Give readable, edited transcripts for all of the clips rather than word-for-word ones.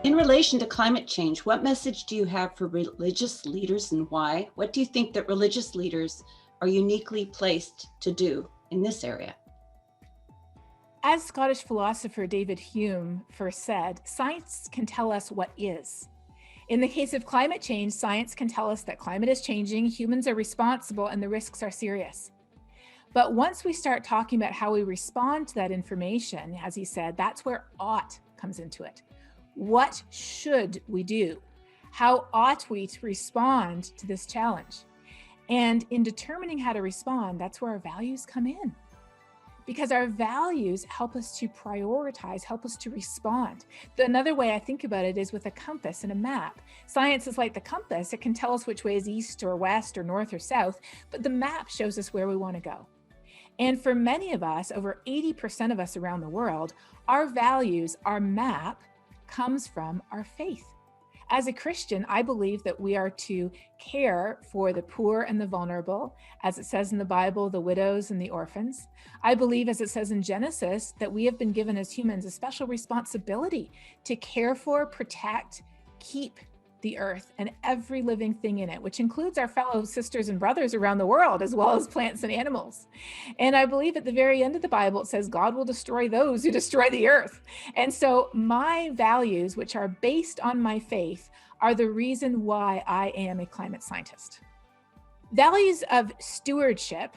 In relation to climate change, what message do you have for religious leaders and why? What do you think that religious leaders are uniquely placed to do in this area? As Scottish philosopher David Hume first said, science can tell us what is. In the case of climate change, science can tell us that climate is changing, humans are responsible, and the risks are serious. But once we start talking about how we respond to that information, as he said, that's where ought comes into it. What should we do? How ought we to respond to this challenge? And in determining how to respond, that's where our values come in. Because our values help us to prioritize, help us to respond. Another way I think about it is with a compass and a map. Science is like the compass. It can tell us which way is east or west or north or south, but the map shows us where we want to go. And for many of us, over 80% of us around the world, our values, our map comes from our faith. As a Christian, I believe that we are to care for the poor and the vulnerable, as it says in the Bible, the widows and the orphans. I believe, as it says in Genesis, that we have been given as humans a special responsibility to care for, protect, keep the earth and every living thing in it, which includes our fellow sisters and brothers around the world, as well as plants and animals. And I believe at the very end of the Bible, it says God will destroy those who destroy the earth. And so my values, which are based on my faith, are the reason why I am a climate scientist. Values of stewardship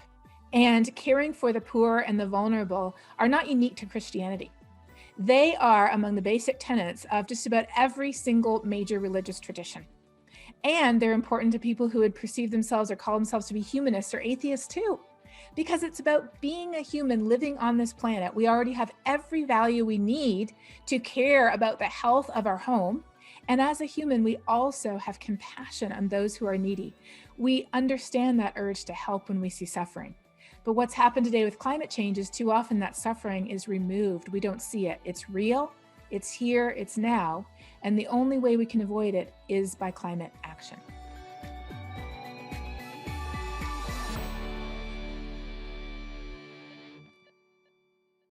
and caring for the poor and the vulnerable are not unique to Christianity. They are among the basic tenets of just about every single major religious tradition. And they're important to people who would perceive themselves or call themselves to be humanists or atheists too, because it's about being a human living on this planet. We already have every value we need to care about the health of our home. And as a human, we also have compassion on those who are needy. We understand that urge to help when we see suffering. But what's happened today with climate change is too often that suffering is removed. We don't see it. It's real, it's here, it's now. And the only way we can avoid it is by climate action.